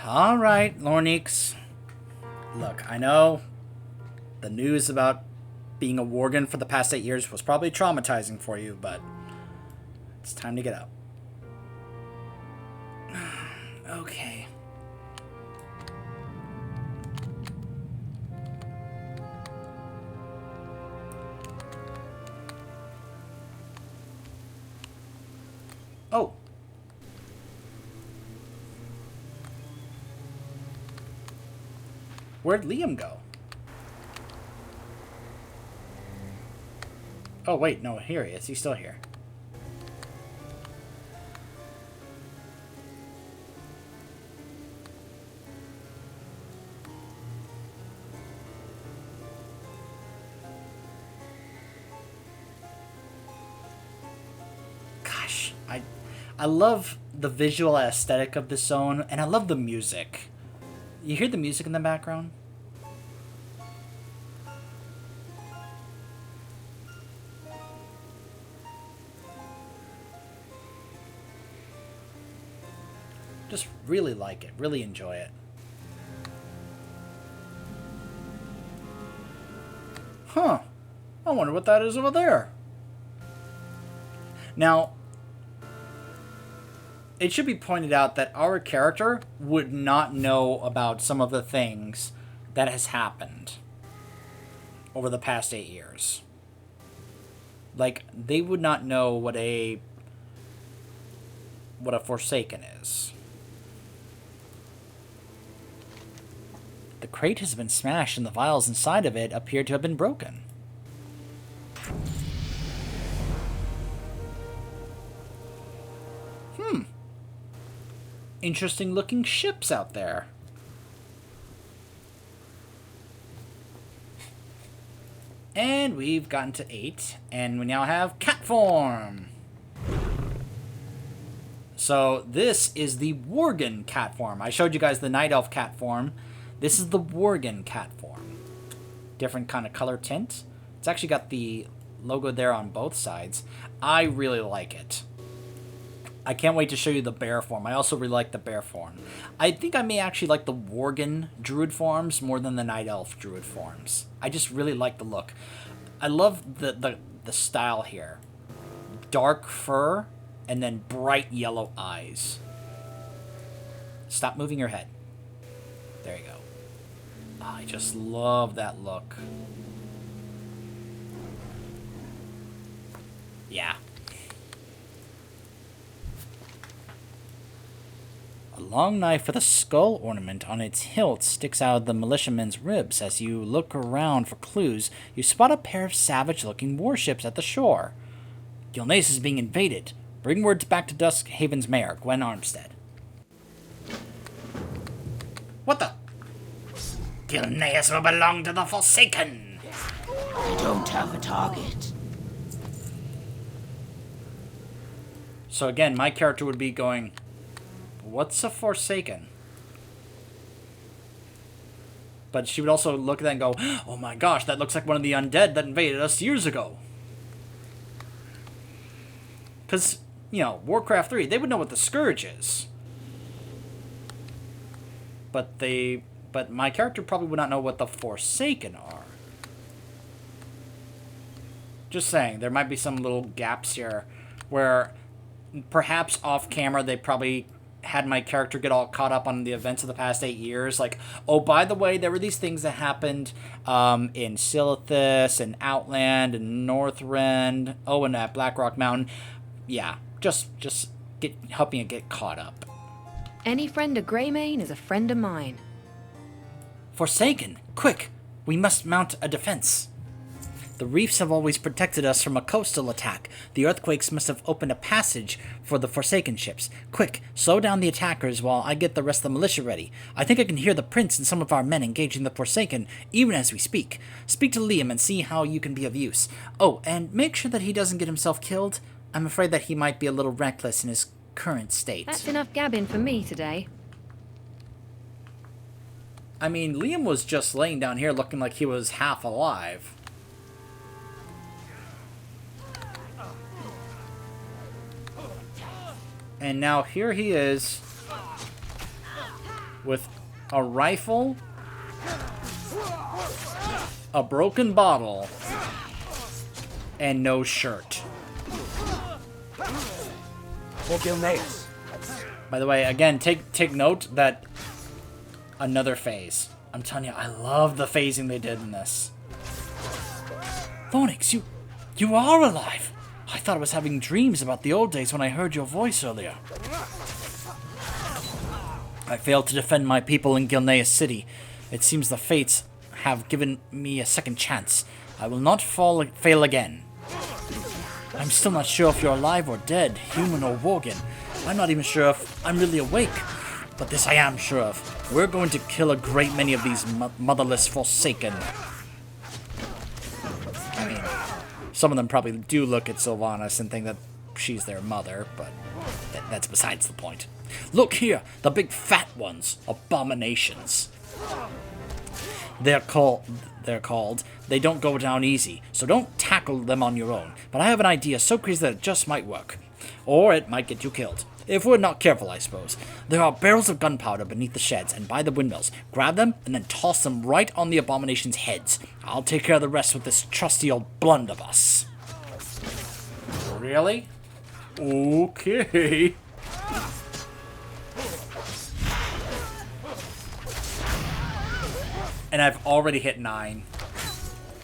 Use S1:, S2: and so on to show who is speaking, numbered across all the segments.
S1: Alright, Lorneeks. Look, I know the news about being a Worgen for the past 8 years was probably traumatizing for you, but it's time to get up. Okay. Oh. Where'd Liam go? Oh, wait, no, here he is. He's still here. Gosh, I love the visual aesthetic of this zone, and I love the music. You hear the music in the background? Just really like it, really enjoy it. Huh. I wonder what that is over there. Now, it should be pointed out that our character would not know about some of the things that has happened over the past 8 years. Like, they would not know what a Forsaken is. The crate has been smashed and the vials inside of it appear to have been broken. Interesting looking ships out there. And we've gotten to 8, and we now have cat form. So this is the Worgen cat form. I showed you guys the Night Elf cat form. This is the Worgen cat form. Different kind of color tint. It's actually got the logo there on both sides. I really like it. I can't wait to show you the bear form. I also really like the bear form. I think I may actually like the Worgen druid forms more than the Night Elf druid forms. I just really like the look. I love the style here. Dark fur and then bright yellow eyes. Stop moving your head. There you go. Oh, I just love that look. Yeah. A long knife with a skull ornament on its hilt sticks out of the militiaman's ribs. As you look around for clues, you spot a pair of savage-looking warships at the shore. Gilneas is being invaded. Bring words back to Duskhaven's mayor, Gwen Armstead. What the? Gilneas will belong to the Forsaken.
S2: I don't have a target.
S1: So again, my character would be going, what's a Forsaken? But she would also look at that and go, oh my gosh, that looks like one of the undead that invaded us years ago. Because, you know, Warcraft 3, they would know what the Scourge is. But my character probably would not know what the Forsaken are. Just saying, there might be some little gaps here where perhaps off camera they probably had my character get all caught up on the events of the past 8 years. Like, oh, by the way, there were these things that happened in Silithus and Outland and Northrend. Oh, and at Blackrock Mountain. Yeah, just helping it get caught up.
S3: Any friend of Greymane is a friend of mine.
S1: Forsaken, quick! We must mount a defense. The reefs have always protected us from a coastal attack. The earthquakes must have opened a passage for the Forsaken ships. Quick, slow down the attackers while I get the rest of the militia ready. I think I can hear the prince and some of our men engaging the Forsaken even as we speak. Speak to Liam and see how you can be of use. Oh, and make sure that he doesn't get himself killed. I'm afraid that he might be a little reckless in his current state.
S3: That's enough gabbing for me today.
S1: I mean, Liam was just laying down here looking like he was half alive. And now here he is, with a rifle, a broken bottle, and no shirt. By the way, again, take note that another phase. I'm telling you, I love the phasing they did in this. Papaneeks, you are alive. I thought I was having dreams about the old days when I heard your voice earlier. I failed to defend my people in Gilneas City. It seems the fates have given me a second chance. I will not fail again. I'm still not sure if you're alive or dead, human or Worgen. I'm not even sure if I'm really awake. But this I am sure of. We're going to kill a great many of these motherless Forsaken. I mean, some of them probably do look at Sylvanas and think that she's their mother, but that's besides the point. Look here, the big fat ones, abominations. They're called. They don't go down easy, so don't tackle them on your own. But I have an idea so crazy that it just might work. Or it might get you killed. If we're not careful, I suppose. There are barrels of gunpowder beneath the sheds and by the windmills. Grab them and then toss them right on the abomination's heads. I'll take care of the rest with this trusty old blunderbuss. Really? Okay. And I've already hit 9.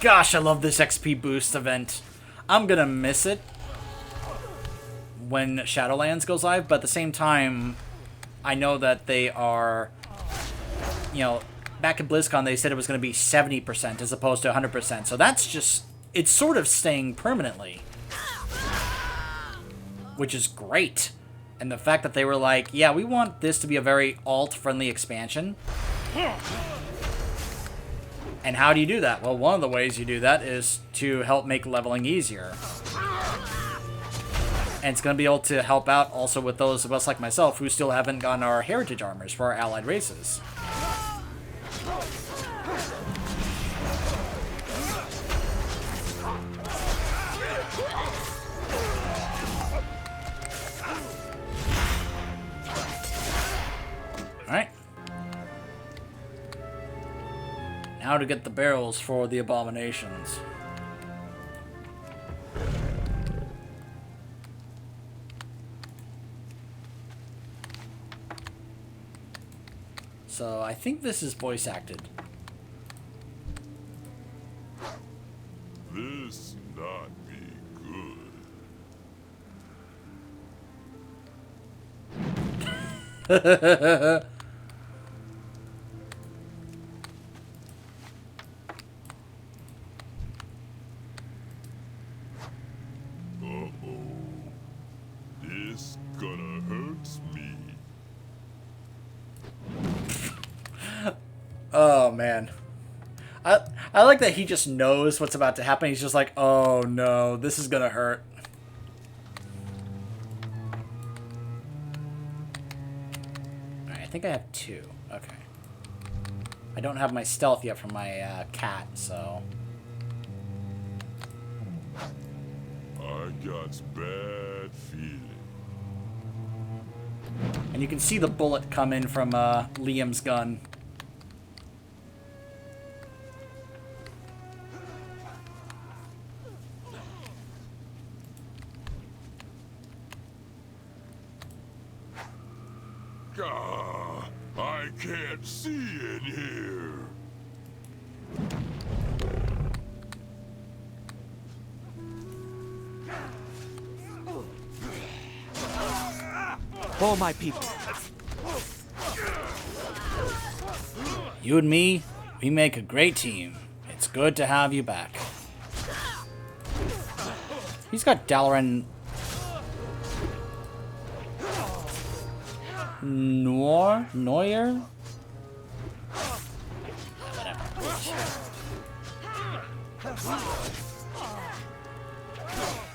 S1: Gosh, I love this XP boost event. I'm gonna miss it when Shadowlands goes live, but at the same time, I know that they are, you know, back at BlizzCon they said it was going to be 70% as opposed to 100%, so that's just, it's sort of staying permanently, which is great. And the fact that they were like, yeah, we want this to be a very alt-friendly expansion. And how do you do that? Well, one of the ways you do that is to help make leveling easier. And it's going to be able to help out also with those of us like myself who still haven't gotten our heritage armors for our allied races. Alright. Now to get the barrels for the abominations. So, I think this is voice acted.
S4: This not be good. This gonna hurt me.
S1: Oh, man. I like that he just knows what's about to happen. He's just like, oh, no, this is gonna hurt. Alright, I think I have 2. Okay. I don't have my stealth yet from my cat, so...
S4: I got bad feeling.
S1: And you can see the bullet come in from Liam's gun.
S4: I can't see in here.
S5: For my people.
S1: You and me, we make a great team. It's good to have you back. He's got Dalaran Neuer?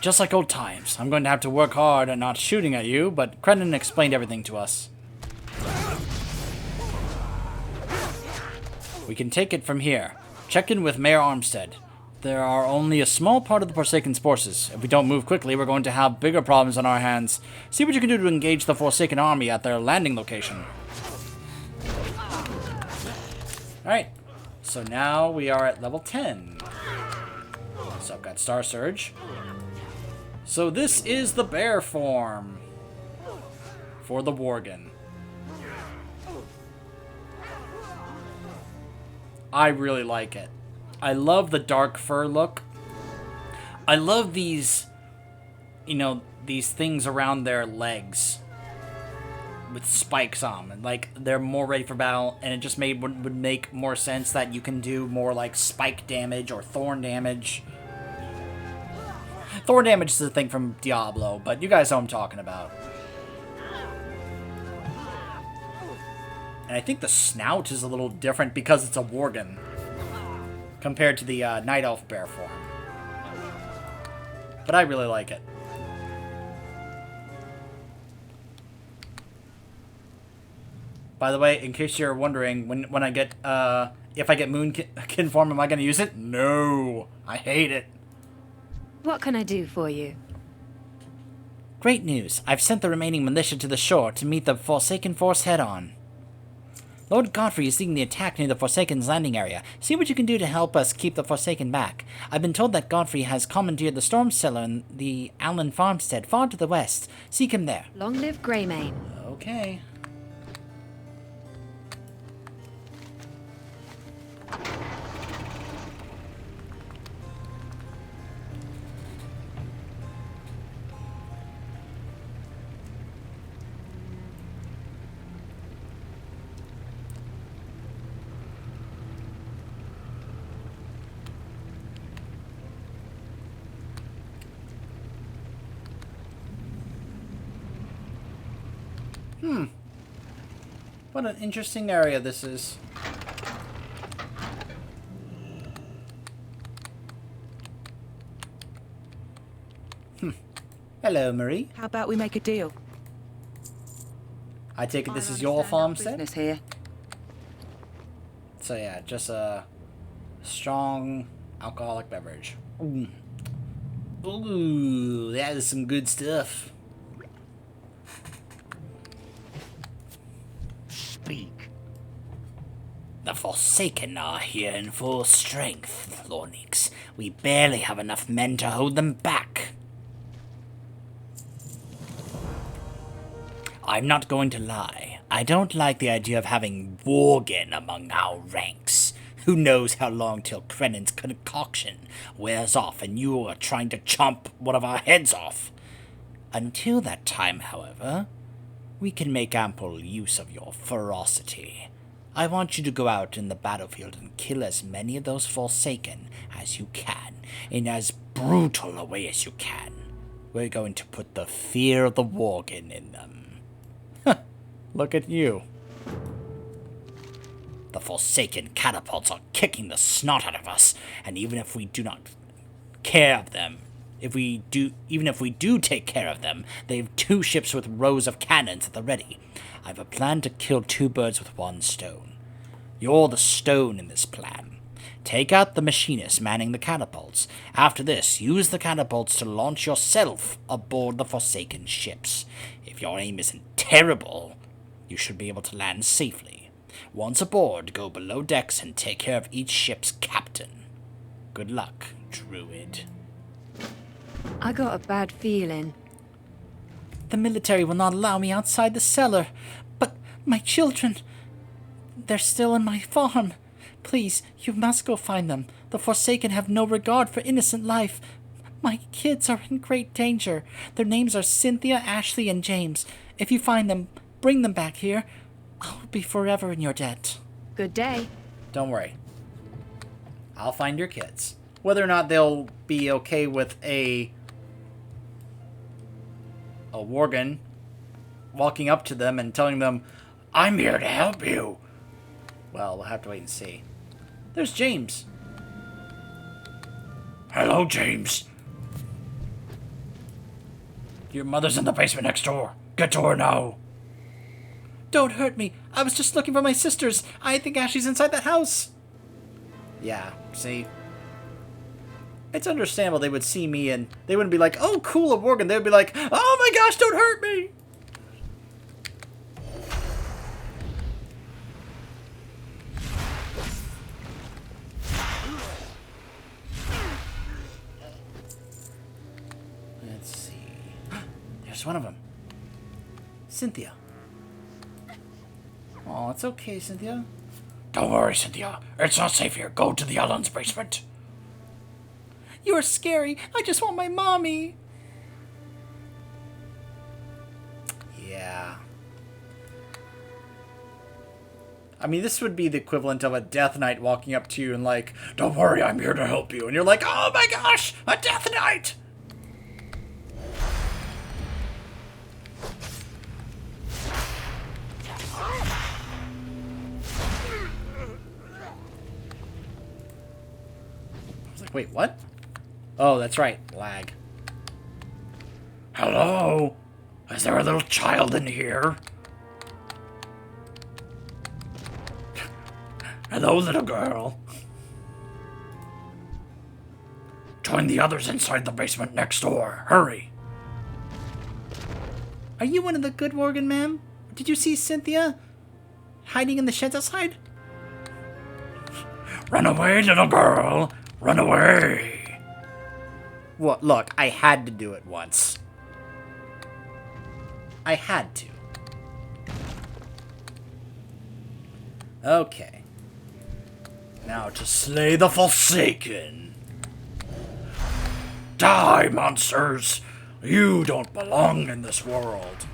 S1: Just like old times, I'm going to have to work hard at not shooting at you, but Krenin explained everything to us. We can take it from here. Check in with Mayor Armstead. There are only a small part of the Forsaken's forces. If we don't move quickly, we're going to have bigger problems on our hands. See what you can do to engage the Forsaken army at their landing location. Alright, so now we are at level 10. So I've got Star Surge. So this is the bear form for the Worgen. I really like it. I love the dark fur look. I love these, you know, these things around their legs with spikes on them. Like, they're more ready for battle, and it just would make more sense that you can do more like spike damage or thorn damage. Thorn damage is a thing from Diablo, but you guys know what I'm talking about. And I think the snout is a little different because it's a Worgen compared to the Night Elf bear form. But I really like it. By the way, in case you're wondering, when I get, if I get Moonkin form, am I going to use it? No! I hate it.
S3: What can I do for you?
S1: Great news. I've sent the remaining militia to the shore to meet the Forsaken force head-on. Lord Godfrey is leading the attack near the Forsaken's landing area. See what you can do to help us keep the Forsaken back. I've been told that Godfrey has commandeered the storm cellar in the Allen farmstead far to the west. Seek him there.
S3: Long live Greymane.
S1: Okay. What an interesting area this is. Hello, Marie.
S5: How about we make a deal?
S1: I take it this is your farmstead?
S5: Business here.
S1: So yeah, just a strong alcoholic beverage. Ooh, that is some good stuff.
S2: Speak.
S6: The Forsaken are here in full strength, Papaneeks. We barely have enough men to hold them back. I'm not going to lie. I don't like the idea of having Worgen among our ranks. Who knows how long till Crennan's concoction wears off and you are trying to chomp one of our heads off. Until that time, however, we can make ample use of your ferocity. I want you to go out in the battlefield and kill as many of those Forsaken as you can, in as brutal a way as you can. We're going to put the fear of the Worgen in them.
S1: Look at you.
S6: The Forsaken catapults are kicking the snot out of us, and even if we do not care of them, even if we do take care of them, they have 2 ships with rows of cannons at the ready. I have a plan to kill 2 birds with 1 stone. You're the stone in this plan. Take out the machinists manning the catapults. After this, use the catapults to launch yourself aboard the Forsaken ships. If your aim isn't terrible, you should be able to land safely. Once aboard, go below decks and take care of each ship's captain. Good luck, Druid.
S3: I got a bad feeling.
S6: The military will not allow me outside the cellar. But my children, they're still in my farm. Please, you must go find them. The Forsaken have no regard for innocent life. My kids are in great danger. Their names are Cynthia, Ashley, and James. If you find them, bring them back here. I'll be forever in your debt.
S3: Good day.
S1: Don't worry. I'll find your kids. Whether or not they'll be okay with a Worgen walking up to them and telling them, I'm here to help you. Well, we'll have to wait and see. There's James.
S6: Hello, James.
S1: Your mother's in the basement next door. Get to her now. Don't hurt me. I was just looking for my sisters. I think Ashley's inside that house. Yeah, see? It's understandable they would see me and they wouldn't be like, oh, cool, a Worgen. They would be like, oh my gosh, don't hurt me. there's one of them. Cynthia. Oh, it's okay, Cynthia.
S6: Don't worry, Cynthia. It's not safe here. Go to the island's basement.
S1: You're scary. I just want my mommy. Yeah. I mean, this would be the equivalent of a Death Knight walking up to you and like, don't worry, I'm here to help you. And you're like, oh my gosh, a Death Knight! I was like, wait, what? Oh, that's right, lag.
S6: Hello? Is there a little child in here? Hello, little girl. Join the others inside the basement next door. Hurry.
S1: Are you one of the good Worgen, ma'am? Did you see Cynthia hiding in the sheds outside?
S6: Run away, little girl. Run away.
S1: Well, look, I had to do it once. I had to. Okay. Now to slay the Forsaken.
S6: Die, monsters. You don't belong in this world.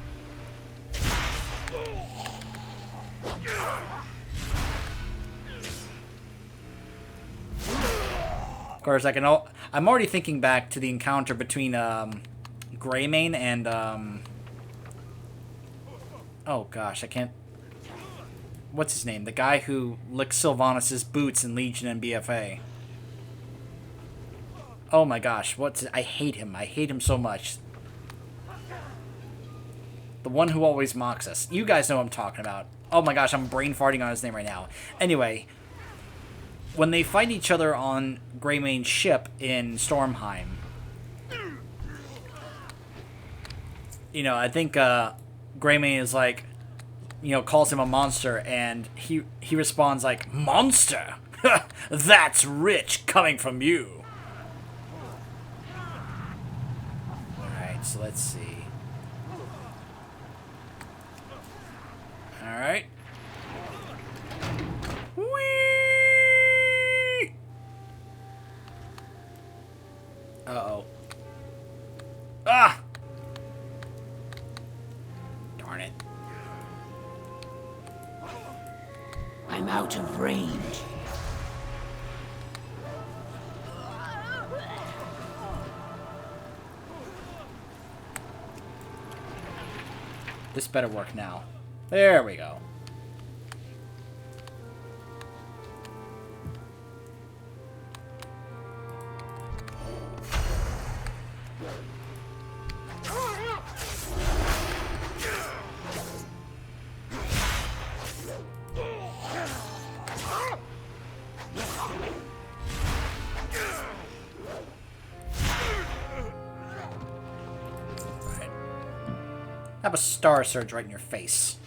S1: Of course, I'm already thinking back to the encounter between Greymane and oh gosh, I can't. What's his name? The guy who licked Sylvanas' boots in Legion and BFA. Oh my gosh, I hate him. I hate him so much. The one who always mocks us. You guys know what I'm talking about. Oh my gosh, I'm brain farting on his name right now. Anyway, when they fight each other on Greymane's ship in Stormheim, you know, I think Greymane is like, you know, calls him a monster, and he responds like, monster? That's rich coming from you. Alright, so let's see. Alright. Whee! Uh-oh. Ah! Darn it.
S2: I'm out of range.
S1: This better work now. There we go. Have a star surge right in your face.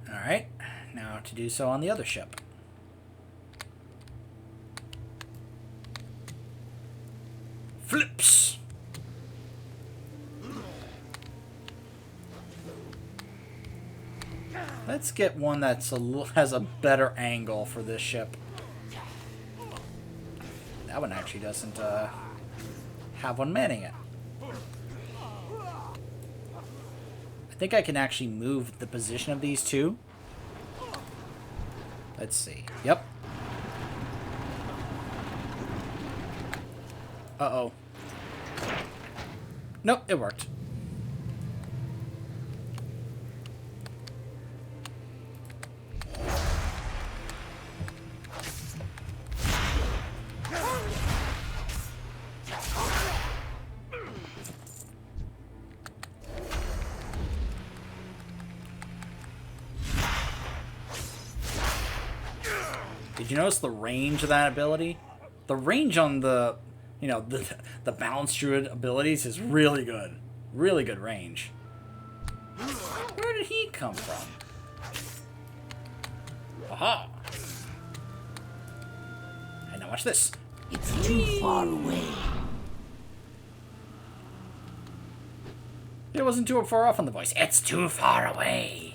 S1: Alright, now to do so on the other ship. Flips! Let's get one that's has a better angle for this ship. That one actually doesn't have one manning it. I think I can actually move the position of these two. Let's see. Yep. Uh-oh. Nope, it worked. Did you notice the range of that ability? The range on the, you know, the balanced druid abilities is really good. Really good range. Where did he come from? Aha! And now watch this.
S2: It's too far away.
S1: It wasn't too far off on the voice. It's too far away.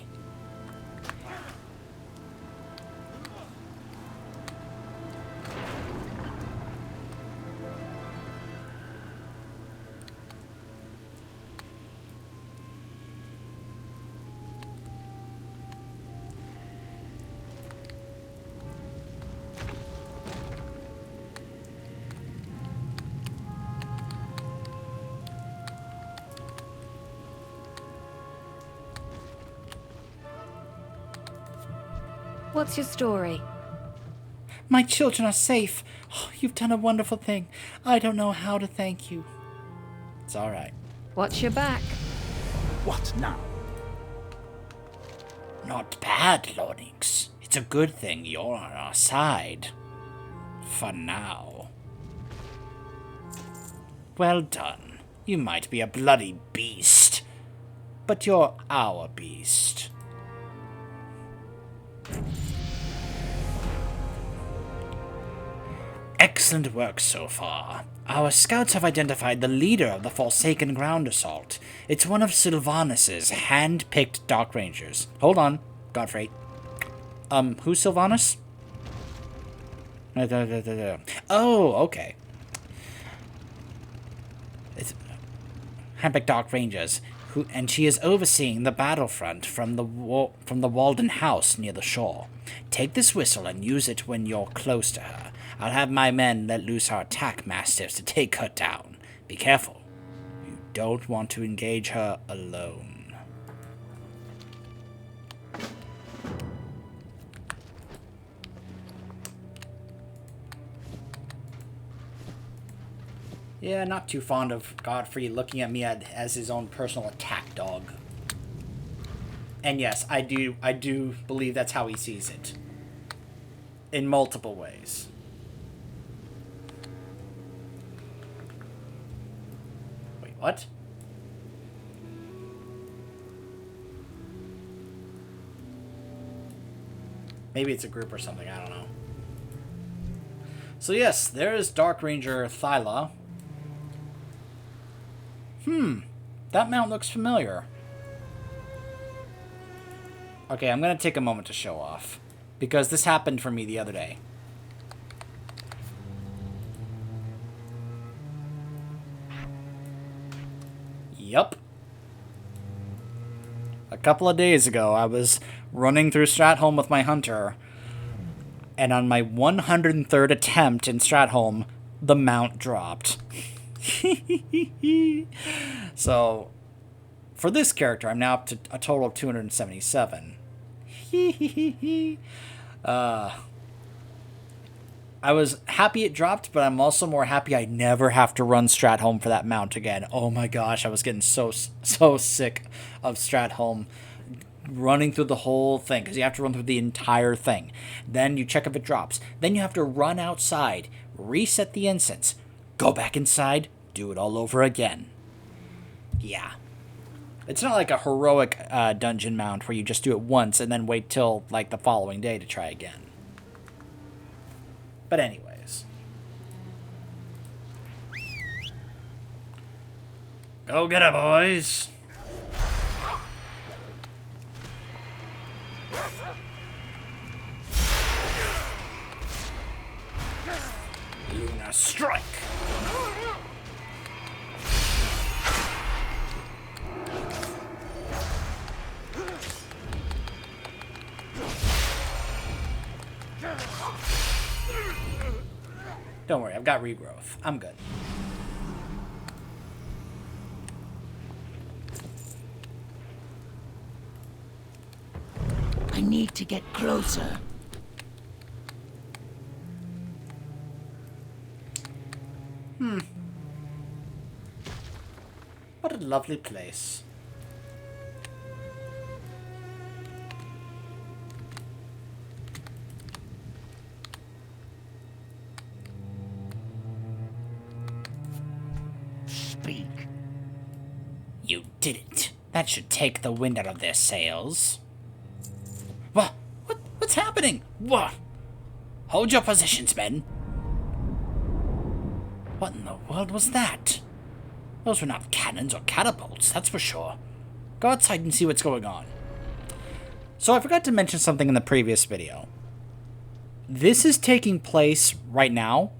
S3: What's your story?
S6: My children are safe. Oh, you've done a wonderful thing. I don't know how to thank you.
S1: It's alright.
S3: Watch your back.
S5: What now?
S6: Not bad, Lornix. It's a good thing you're on our side. For now. Well done. You might be a bloody beast, but you're our beast. Excellent work so far. Our scouts have identified the leader of the Forsaken Ground Assault. It's one of Sylvanus's hand-picked Dark Rangers. Hold on, Godfrey. Who's Sylvanus? Oh, okay. It's hand-picked Dark Rangers, and she is overseeing the battlefront from the Walden house near the shore. Take this whistle and use it when you're close to her. I'll have my men let loose our attack mastiffs to take her down. Be careful. You don't want to engage her alone.
S1: Yeah, not too fond of Godfrey looking at me as his own personal attack dog. And yes, I do believe that's how he sees it. In multiple ways. Wait, what? Maybe it's a group or something, I don't know. So yes, there's Dark Ranger Thyla. That mount looks familiar. Okay, I'm going to take a moment to show off. Because this happened for me the other day. Yup. A couple of days ago, I was running through Stratholme with my hunter. And on my 103rd attempt in Stratholme, the mount dropped. So, for this character, I'm now up to a total of 277. I was happy it dropped, but I'm also more happy I never have to run Stratholme for that mount again. Oh my gosh, I was getting so sick of Stratholme running through the whole thing, because you have to run through the entire thing. Then you check if it drops. Then you have to run outside, reset the incense, go back inside, do it all over again. Yeah. It's not like a heroic dungeon mount where you just do it once and then wait till like the following day to try again. But anyways. Go get her, boys. Luna strike. Don't worry, I've got regrowth. I'm good.
S2: I need to get closer.
S1: What a lovely place.
S2: Speak.
S6: You did it. That should take the wind out of their sails. What? What's happening? What? Hold your positions, men. What in the world was that? Those were not cannons or catapults, that's for sure. Go outside and see what's going on.
S1: So I forgot to mention something in the previous video. This is taking place right now.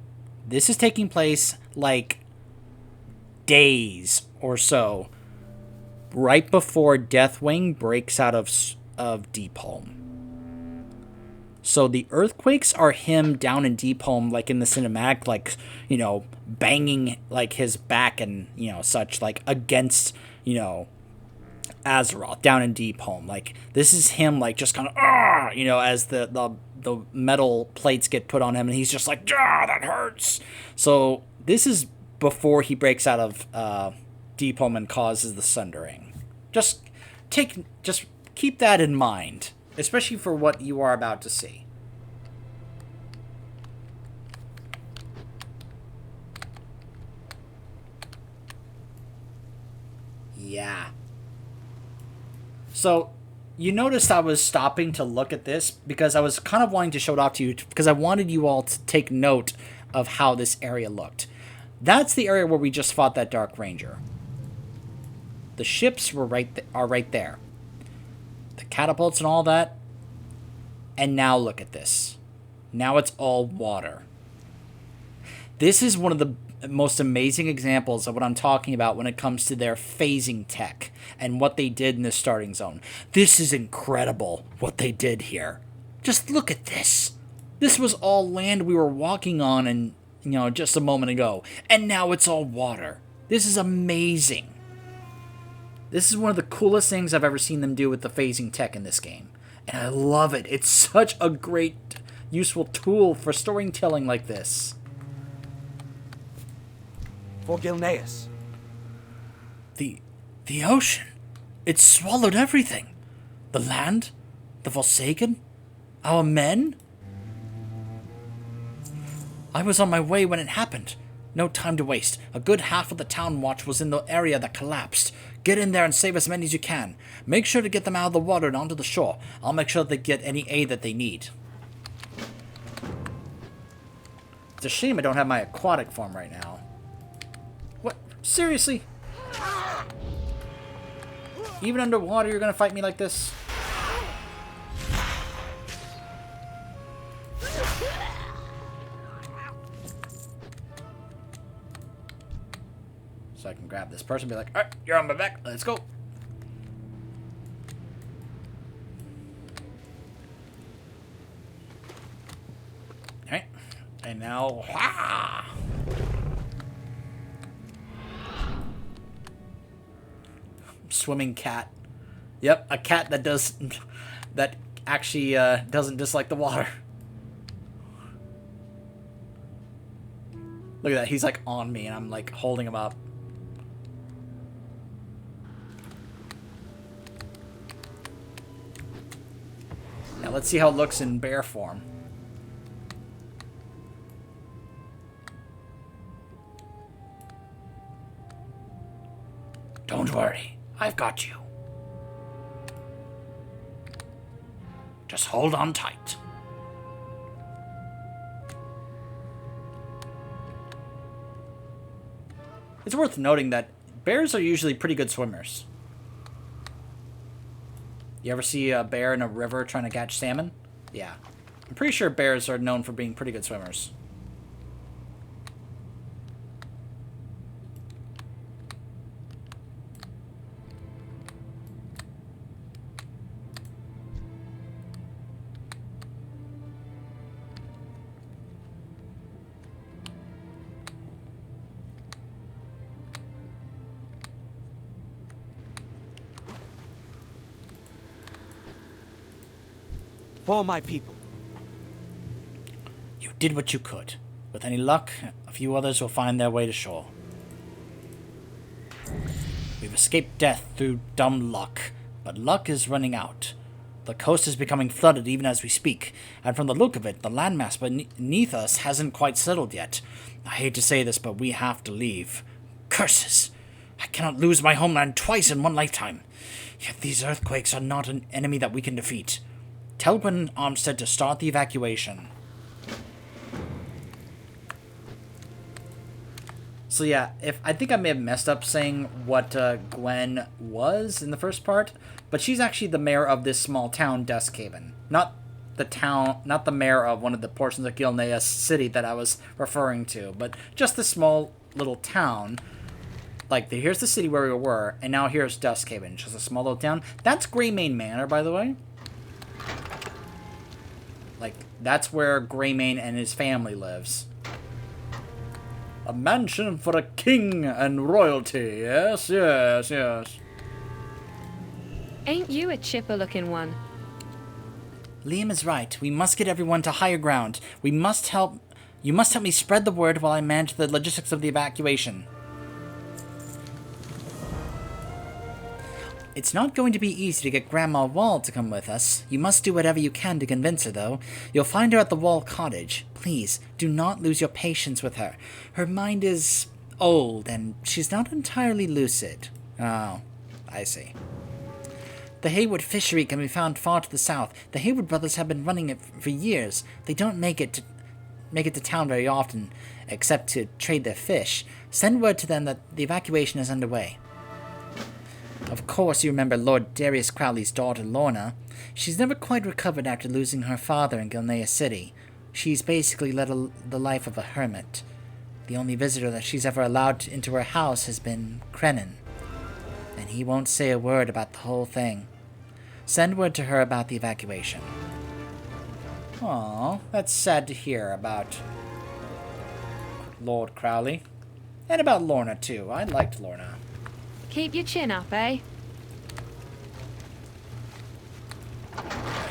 S1: This is taking place like days or so right before Deathwing breaks out of Deepholm. So the earthquakes are him down in Deepholm, like in the cinematic, like, you know, banging like his back and, you know, such, like against, you know, Azeroth down in Deepholm. Like, this is him, like, just kind of, you know, as the metal plates get put on him, and he's just like, that hurts. So this is before he breaks out of Deepholm and causes the Sundering. Just keep that in mind, especially for what you are about to see. Yeah. So, you noticed I was stopping to look at this because I was kind of wanting to show it off to you because I wanted you all to take note of how this area looked. That's the area where we just fought that Dark Ranger. The ships are right there. The catapults and all that. And now look at this. Now it's all water. This is one of the most amazing examples of what I'm talking about when it comes to their phasing tech and what they did in the starting zone. This is incredible what they did here. Just look at this. This was all land we were walking on and, you know, just a moment ago, and now it's all water. This is amazing. This is one of the coolest things I've ever seen them do with the phasing tech in this game, and I love it. It's such a great, useful tool for storytelling like this.
S5: For Gilneas.
S6: The ocean. It swallowed everything. The land, the Forsaken, our men. I was on my way when it happened. No time to waste. A good half of the town watch was in the area that collapsed. Get in there and save as many as you can. Make sure to get them out of the water and onto the shore. I'll make sure they get any aid that they need. It's a shame I don't have my aquatic form right now. What? Seriously? Even underwater, you're gonna fight me like this? So I can grab this person and be like, alright, you're on my back, let's go. Alright, and now, swimming cat. Yep, a cat that actually doesn't dislike the water. Look at that, he's like on me and I'm like holding him up. Now let's see how it looks in bear form. Don't worry, I've got you. Just hold on tight. It's worth noting that bears are usually pretty good swimmers. You ever see a bear in a river trying to catch salmon? Yeah. I'm pretty sure bears are known for being pretty good swimmers.
S5: For my people.
S6: You did what you could. With any luck, a few others will find their way to shore. We've escaped death through dumb luck, but luck is running out. The coast is becoming flooded even as we speak, and from the look of it, the landmass beneath us hasn't quite settled yet. I hate to say this, but we have to leave. Curses! I cannot lose my homeland twice in one lifetime. Yet these earthquakes are not an enemy that we can defeat. Tell Gwen Armstead to start the evacuation.
S1: So yeah, I think I may have messed up saying what Gwen was in the first part, but she's actually the mayor of this small town, Duskhaven. Not the mayor of one of the portions of Gilneas city that I was referring to, but just the small little town. Like, here's the city where we were, and now here's Duskhaven, just a small little town. That's Greymane Manor, by the way. Like, that's where Greymane and his family lives. A mansion for a king and royalty. Yes, yes, yes.
S3: Ain't you a chipper-looking one?
S6: Liam is right. We must get everyone to higher ground. You must help me spread the word while I manage the logistics of the evacuation. It's not going to be easy to get Grandma Wall to come with us. You must do whatever you can to convince her, though. You'll find her at the Wall Cottage. Please, do not lose your patience with her. Her mind is old, and she's not entirely lucid. Oh, I see. The Haywood fishery can be found far to the south. The Haywood brothers have been running it for years. They don't make it to town very often, except to trade their fish. Send word to them that the evacuation is underway. Of course, you remember Lord Darius Crowley's daughter, Lorna. She's never quite recovered after losing her father in Gilneas City. She's basically led the life of a hermit. The only visitor that she's ever allowed into her house has been Krenin. And he won't say a word about the whole thing. Send word to her about the evacuation.
S1: Aw, that's sad to hear about Lord Crowley. And about Lorna, too. I liked Lorna.
S3: Keep your chin up, eh?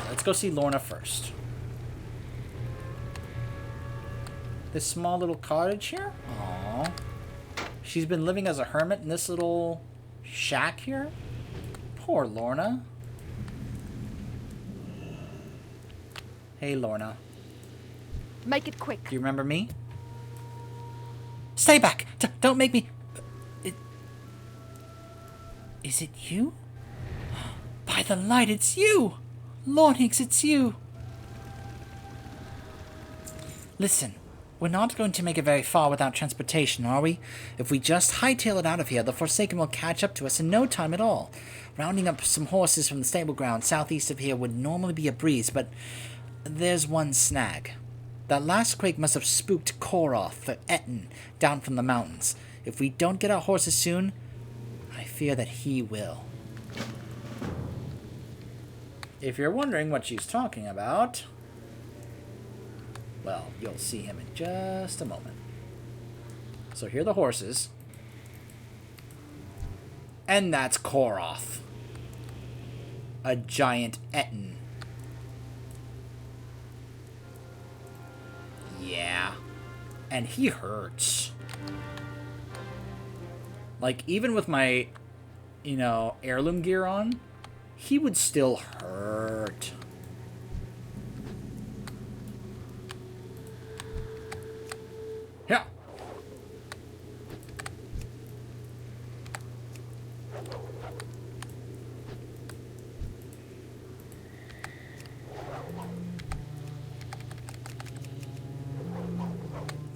S1: Let's go see Lorna first. This small little cottage here? Aww. She's been living as a hermit in this little shack here? Poor Lorna. Hey, Lorna.
S3: Make it quick.
S1: Do you remember me?
S6: Stay back! Don't make me... Is it you? By the light, it's you! Lornix, it's you! Listen, we're not going to make it very far without transportation, are we? If we just hightail it out of here, the Forsaken will catch up to us in no time at all. Rounding up some horses from the stable ground southeast of here would normally be a breeze, but there's one snag. That last quake must have spooked Koroth, the Etten, down from the mountains. If we don't get our horses soon, I fear that he will.
S1: If you're wondering what she's talking about, well, you'll see him in just a moment. So here are the horses. And that's Koroth. A giant Etten. Yeah. And he hurts. Like, even with my, heirloom gear on, he would still hurt. Yeah.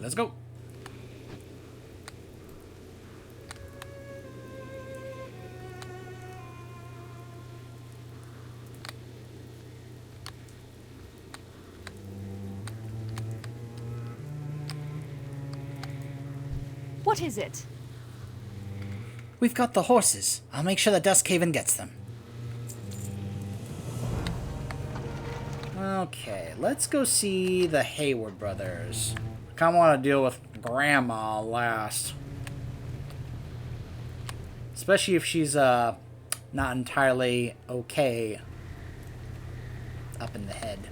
S1: Let's go.
S3: What is it?
S6: We've got the horses. I'll make sure that Duskhaven gets them.
S1: Okay, let's go see the Hayward brothers. I kind of want to deal with Grandma last. Especially if she's not entirely okay up in the head.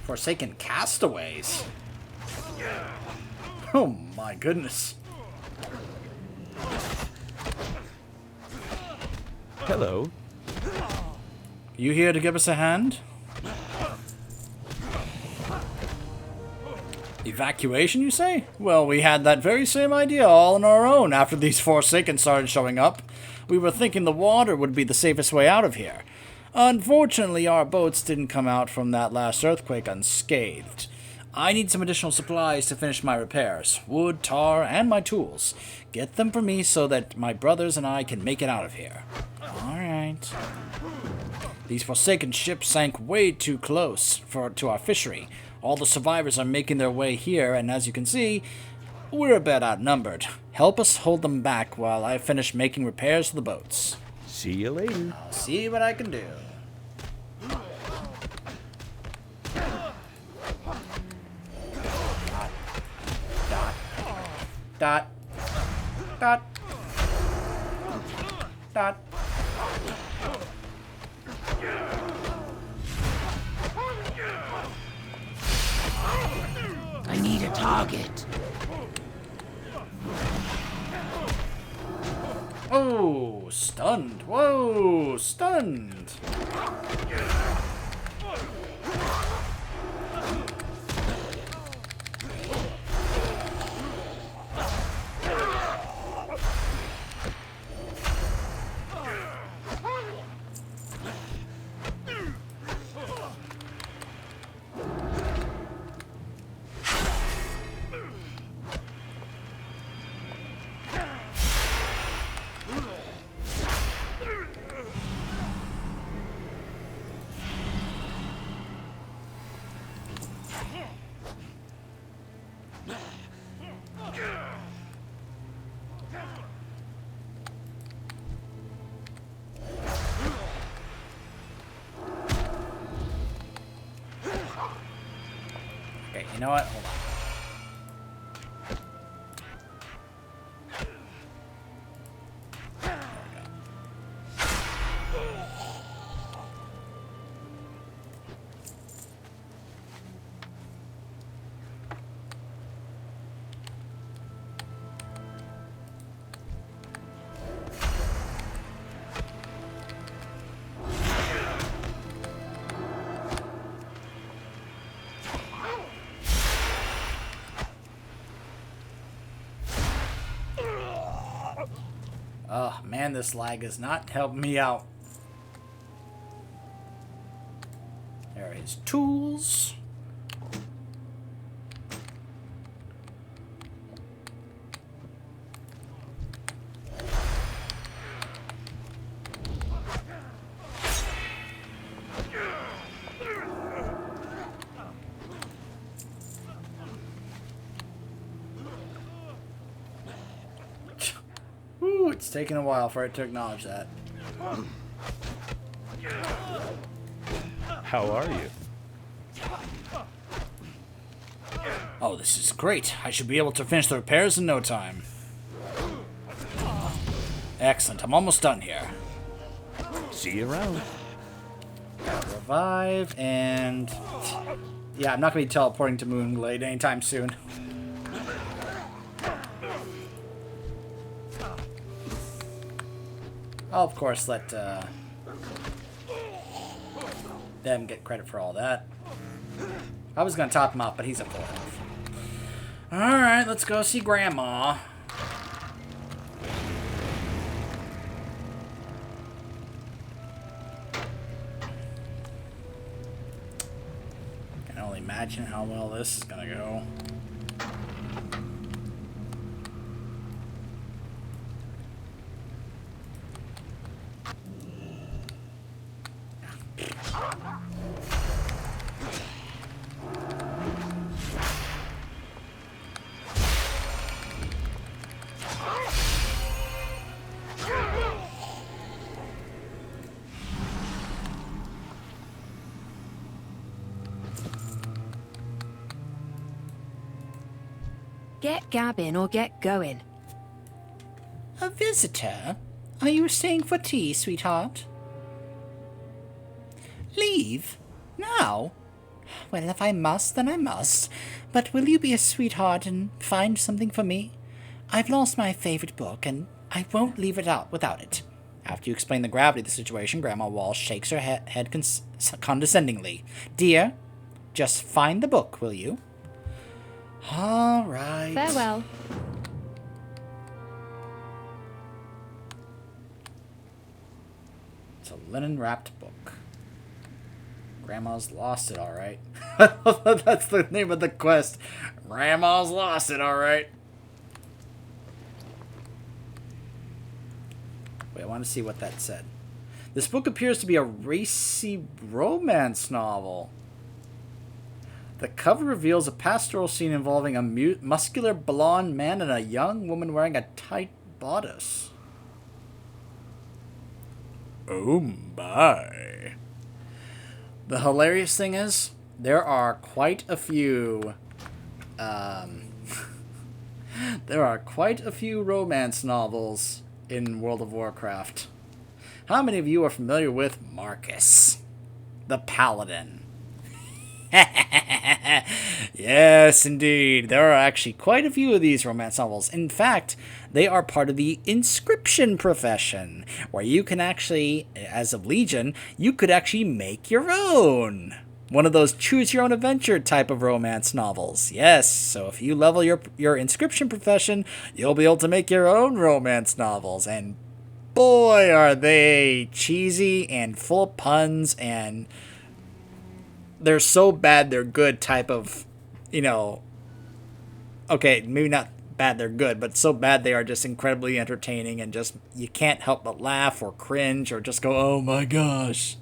S1: Forsaken castaways. Oh my goodness.
S7: Hello.
S1: You here to give us a hand? Evacuation, you say? Well, we had that very same idea all on our own after these Forsaken started showing up. We were thinking the water would be the safest way out of here. Unfortunately, our boats didn't come out from that last earthquake unscathed. I need some additional supplies to finish my repairs. Wood, tar, and my tools. Get them for me so that my brothers and I can make it out of here. Alright. These Forsaken ships sank way too close to our fishery. All the survivors are making their way here, and as you can see, we're a bit outnumbered. Help us hold them back while I finish making repairs to the boats.
S5: See you later.
S1: I'll see what I can do. Dot. Dot. Dot.
S2: I need a target.
S1: Oh, stunned. Whoa, stunned. Okay, you know what? Hold on. Oh, man, this lag is not helping me out. There are his tools. Ooh, it's taking a while for it to acknowledge that.
S5: How are you?
S1: Oh, this is great. I should be able to finish the repairs in no time. Excellent. I'm almost done here.
S5: See you around.
S1: Revive, and... yeah, I'm not going to be teleporting to Moonglade anytime soon. I'll, of course, let them get credit for all that. I was going to top him off, but he's a 4. Alright, let's go see Grandma. I can only imagine how well this is going to go.
S3: Get gabbing or get going.
S6: A visitor? Are you staying for tea, sweetheart? Leave? Now? Well, if I must, then I must. But will you be a sweetheart and find something for me? I've lost my favorite book, and I won't leave it out without it. After you explain the gravity of the situation, Grandma Walsh shakes her head condescendingly. Dear, just find the book, will you? All right.
S3: Farewell.
S1: It's a linen-wrapped book. Grandma's lost it, all right. That's the name of the quest. Grandma's lost it, all right. Wait, I want to see what that said. This book appears to be a racy romance novel. The cover reveals a pastoral scene involving a muscular blonde man and a young woman wearing a tight bodice. Oh my. The hilarious thing is, there are quite a few, there are quite a few romance novels in World of Warcraft. How many of you are familiar with Marcus, the Paladin? Yes, indeed. There are actually quite a few of these romance novels. In fact, they are part of the inscription profession, where you can actually, as of Legion, you could actually make your own. One of those choose-your-own-adventure type of romance novels. Yes, so if you level your inscription profession, you'll be able to make your own romance novels. And boy, are they cheesy and full of puns, and they're so bad they're good type of, okay, maybe not bad they're good, but so bad they are just incredibly entertaining, and just you can't help but laugh or cringe or just go, oh my gosh.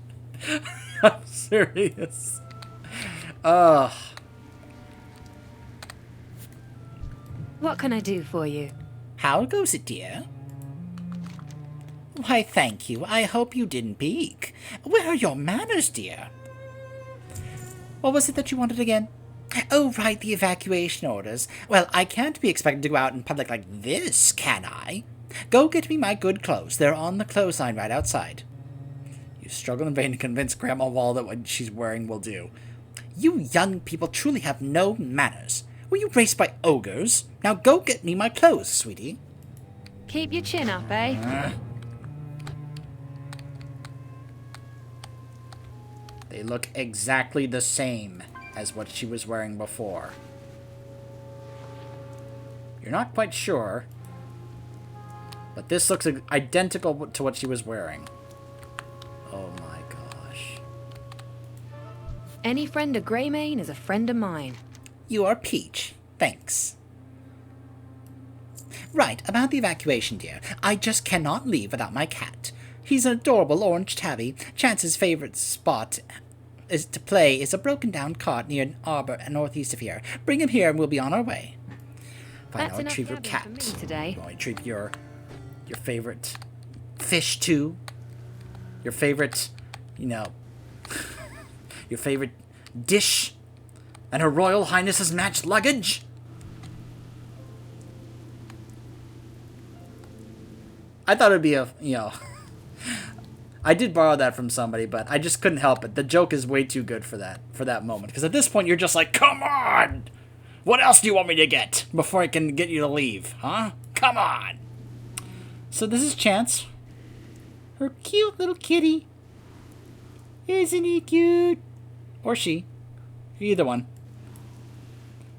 S1: I'm serious.
S3: What can I do for you?
S6: How goes it, dear? Why, thank you. I hope you didn't peek. Where are your manners, dear? What was it that you wanted again? Oh, right, the evacuation orders. Well, I can't be expected to go out in public like this, can I? Go get me my good clothes. They're on the clothesline right outside. You struggle in vain to convince Grandma Wall that what she's wearing will do. You young people truly have no manners. Were you raised by ogres? Now go get me my clothes, sweetie.
S3: Keep your chin up, eh?
S1: They look exactly the same as what she was wearing before. You're not quite sure, but this looks identical to what she was wearing. Oh my gosh.
S3: Any friend of Greymane is a friend of mine.
S6: You are Peach. Thanks. Right, about the evacuation, dear. I just cannot leave without my cat. He's an adorable orange tabby. Chance's favorite spot to play is a broken-down cart near an arbor northeast of here. Bring him here and we'll be on our way. Fine,
S3: That's
S6: I'll
S3: enough
S6: retrieve your
S3: gabbing
S6: cat.
S3: for me today.
S1: You want to retrieve your favorite fish too? Your favorite, your favorite dish? And Her Royal Highness's matched luggage? I thought it'd be I did borrow that from somebody, but I just couldn't help it. The joke is way too good for that moment. Because at this point, you're just like, come on! What else do you want me to get before I can get you to leave, huh? Come on! So this is Chance. Her cute little kitty. Isn't he cute? Or she. Either one.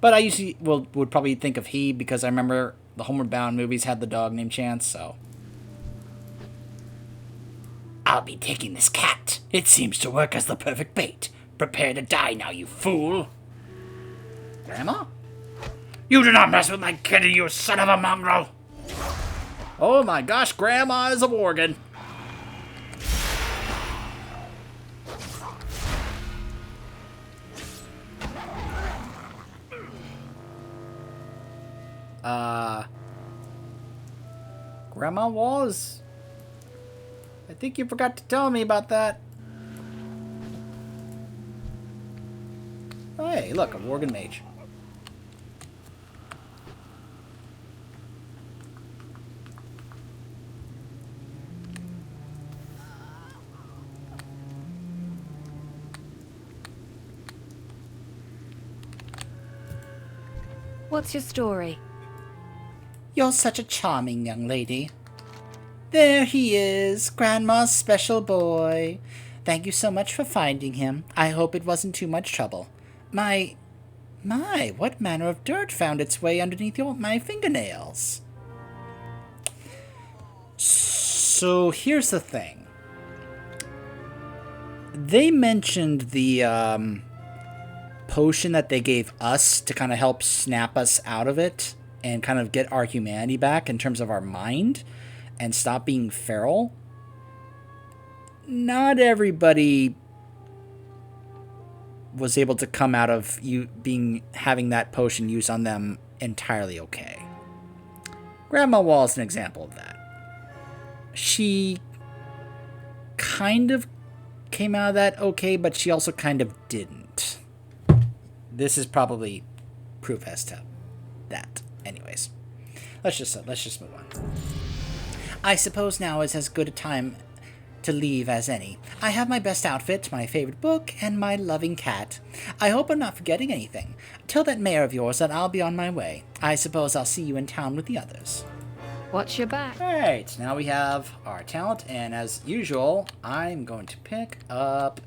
S1: But I usually would probably think of he because I remember the Homeward Bound movies had the dog named Chance, so.
S6: I'll be taking this cat. It seems to work as the perfect bait. Prepare to die now, you fool.
S1: Grandma?
S6: You do not mess with my kitty, you son of a mongrel.
S1: Oh my gosh, Grandma is a Worgen. Grandma Walls. I think you forgot to tell me about that. Oh, hey, look, a Worgen mage.
S3: What's your story?
S6: You're such a charming young lady. There he is, Grandma's special boy. Thank you so much for finding him. I hope it wasn't too much trouble. My, what manner of dirt found its way underneath my fingernails? So here's the thing. They mentioned the potion that they gave us to kind of help snap us out of it and kind of get our humanity back in terms of our mind and stop being feral. Not everybody was able to come out of having that potion used on them entirely okay. Grandma Wall is an example of that. She kind of came out of that okay, but she also kind of didn't. This is probably proof as to that. Anyways, let's just move on. I suppose now is as good a time to leave as any. I have my best outfit, my favorite book, and my loving cat. I hope I'm not forgetting anything. Tell that mayor of yours that I'll be on my way. I suppose I'll see you in town with the others.
S3: Watch your back.
S1: Alright, now we have our talent, and as usual, I'm going to pick up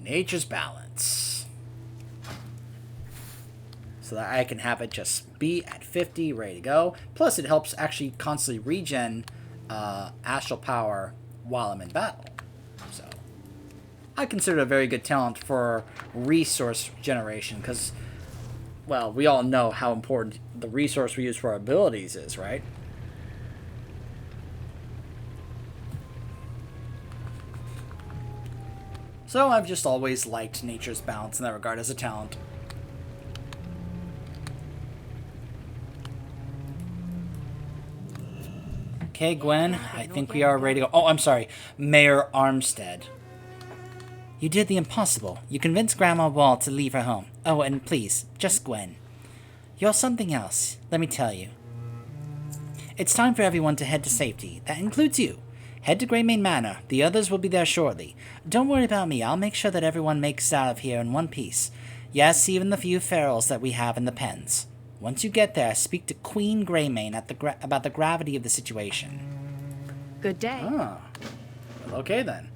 S1: Nature's Balance. So that I can have it just be at 50, ready to go. Plus, it helps actually constantly regen astral power while I'm in battle. So, I consider it a very good talent for resource generation, because, well, we all know how important the resource we use for our abilities is, right? So I've just always liked Nature's Balance in that regard as a talent. Okay, Gwen, I think we are ready to go. Oh, I'm sorry, Mayor Armstead. You did the impossible. You convinced Grandma Wall to leave her home. Oh, and please, just Gwen. You're something else, let me tell you. It's time for everyone to head to safety. That includes you. Head to Greymane Manor. The others will be there shortly. Don't worry about me. I'll make sure that everyone makes it out of here in one piece. Yes, even the few ferals that we have in the pens. Once you get there, speak to Queen Greymane about the gravity of the situation.
S3: Good day.
S1: Ah. Well, okay then.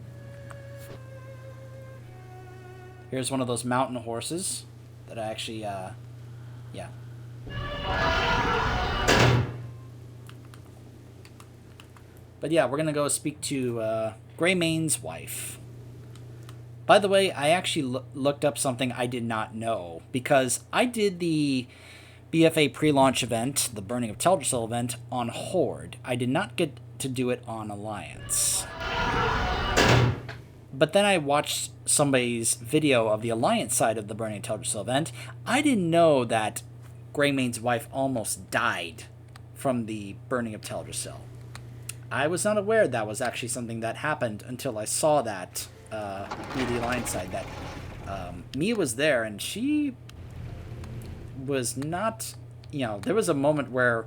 S1: Here's one of those mountain horses that I actually, yeah. But yeah, we're going to go speak to Greymane's wife. By the way, I actually looked up something I did not know, because I did the BFA pre-launch event, the Burning of Teldrassil event, on Horde. I did not get to do it on Alliance. But then I watched somebody's video of the Alliance side of the Burning of Teldrassil event. I didn't know that Greymane's wife almost died from the Burning of Teldrassil. I was not aware that was actually something that happened until I saw that through the Alliance side. That Mia was there, and she was not, there was a moment where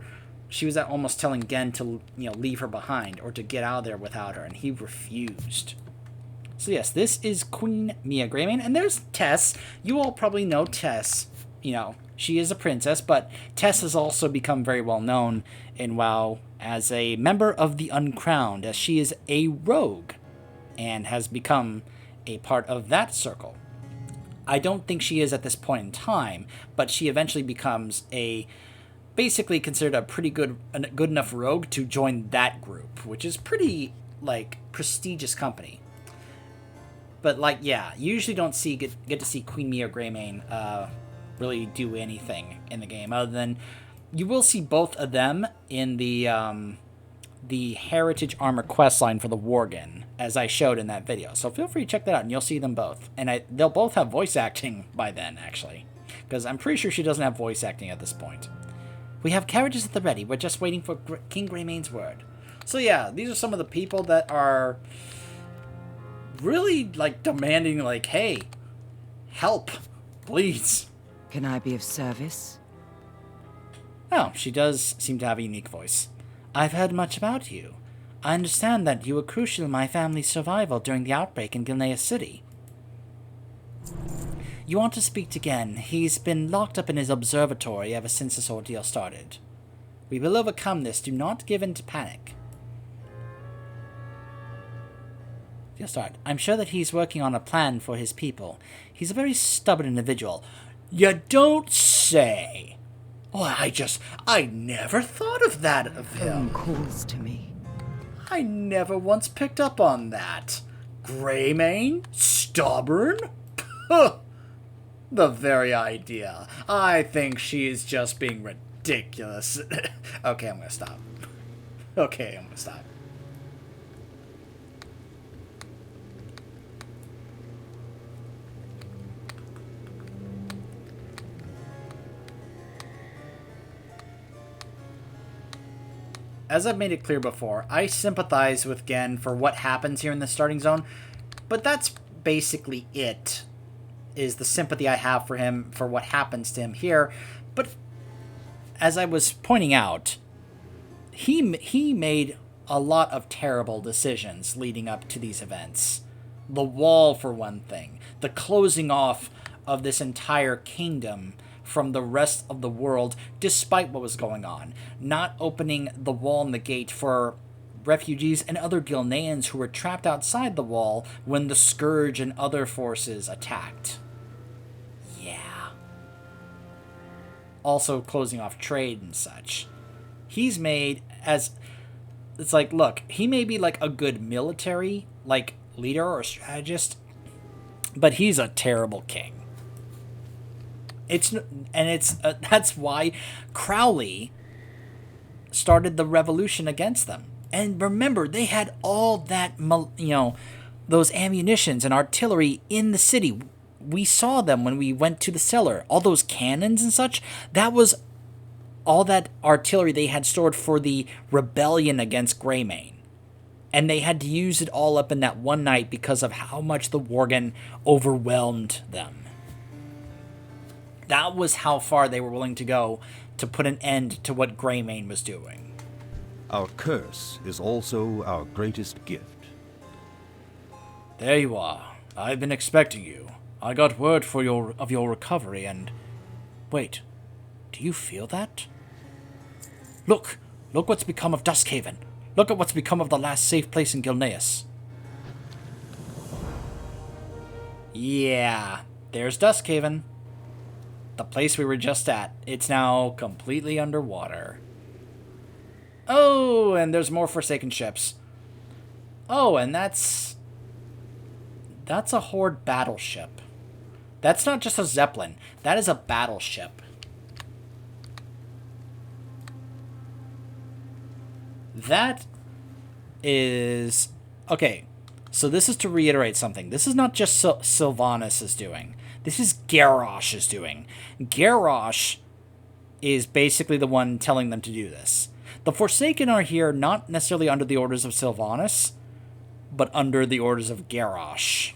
S1: she was almost telling Gen to, leave her behind or to get out of there without her, and he refused. So yes, this is Queen Mia Greymane, and there's Tess. You all probably know Tess. She is a princess, but Tess has also become very well known in WoW as a member of the Uncrowned, as she is a rogue and has become a part of that circle. I don't think she is at this point in time, but she eventually becomes basically considered a pretty good enough rogue to join that group, which is pretty, prestigious company. But, you usually don't get to see Queen Mia Greymane really do anything in the game, other than you will see both of them in the Heritage Armor questline for the Worgen, as I showed in that video. So feel free to check that out, and you'll see them both. And they'll both have voice acting by then, actually, because I'm pretty sure she doesn't have voice acting at this point. We have carriages at the ready. We're just waiting for King Greymane's word. So yeah, these are some of the people that are really, demanding, hey, help, please.
S2: Can I be of service?
S6: Oh, she does seem to have a unique voice. I've heard much about you. I understand that you were crucial in my family's survival during the outbreak in Gilneas City. You want to speak to Gen. He's been locked up in his observatory ever since this ordeal started. We will overcome this. Do not give in to panic. you'll start. I'm sure that he's working on a plan for his people. He's a very stubborn individual. You don't say. Oh, I never thought of that of him.
S2: Calls to me.
S1: I never once picked up on that. Greymane? Stubborn? Puh. The very idea. I think she's just being ridiculous. Okay, I'm gonna stop. Okay, I'm gonna stop. As I've made it clear before, I sympathize with Gen for what happens here in the starting zone, but that's basically it, is the sympathy I have for him for what happens to him here. But as I was pointing out, he made a lot of terrible decisions leading up to these events. The wall, for one thing, the closing off of this entire kingdom from the rest of the world, despite what was going on. Not opening the wall and the gate for refugees and other Gilneans who were trapped outside the wall when the Scourge and other forces attacked. Yeah. Also closing off trade and such. He's made as... It's like, look, he may be like a good military, like, leader or strategist, but he's a terrible king. That's why Crowley started the revolution against them. And remember, they had all that, those ammunitions and artillery in the city. We saw them when we went to the cellar. All those cannons and such. That was all that artillery they had stored for the rebellion against Greymane. And they had to use it all up in that one night because of how much the Worgen overwhelmed them. That was how far they were willing to go to put an end to what Greymane was doing.
S5: Our curse is also our greatest gift.
S6: There you are. I've been expecting you. I got word of your recovery and... Wait, do you feel that? Look what's become of Duskhaven. Look at what's become of the last safe place in Gilneas. Yeah, there's Duskhaven. The place we were just at. It's now completely underwater. Oh, and there's more Forsaken ships. Oh, and that's a Horde battleship. That's not just a Zeppelin. That is a battleship. That is... Okay, so this is to reiterate something. This is not just Sylvanas is doing. This is Garrosh is doing. Garrosh is basically the one telling them to do this. The Forsaken are here not necessarily under the orders of Sylvanas, but under the orders of Garrosh.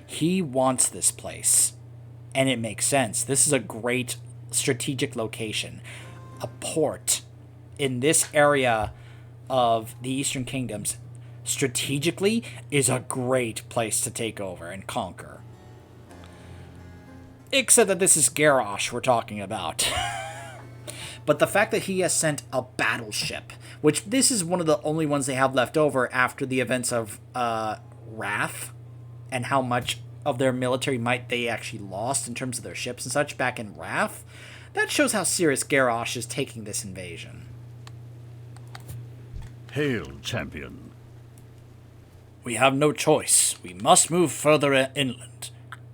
S6: He wants this place. And it makes sense. This is a great strategic location. A port in this area of the Eastern Kingdoms strategically is a great place to take over and conquer. Except that this is Garrosh we're talking about. But the fact that he has sent a battleship, which this is one of the only ones they have left over after the events of Wrath, and how much of their military might they actually lost in terms of their ships and such back in Wrath, that shows how serious Garrosh is taking this invasion.
S5: Hail, champion.
S6: We have no choice. We must move further inland.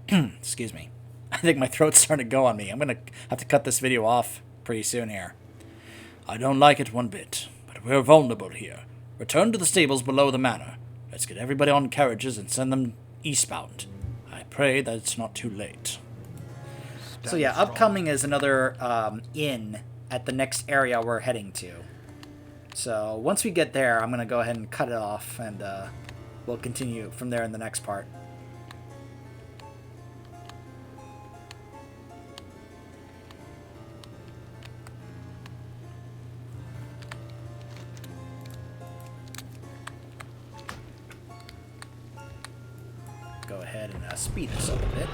S6: Excuse me. I think my throat's starting to go on me. I'm going to have to cut this video off pretty soon here. I don't like it one bit, but we're vulnerable here. Return to the stables below the manor. Let's get everybody on carriages and send them eastbound. I pray that it's not too late.
S1: So yeah, upcoming is another inn at the next area we're heading to. So once we get there, I'm going to go ahead and cut it off, and we'll continue from there in the next part. Go ahead and speed this up a bit.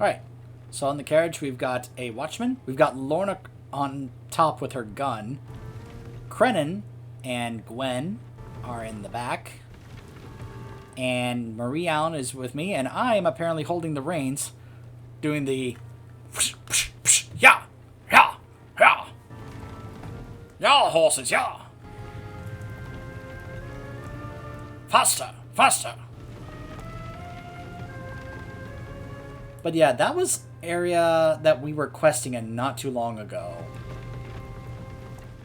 S1: Alright, so on the carriage we've got a watchman. We've got Lorna on top with her gun. Krenin and Gwen are in the back. And Marie Allen is with me, and I am apparently holding the reins, doing the yeah, yeah, yeah, yeah, horses, yeah, faster, faster. But yeah, that was area that we were questing in not too long ago.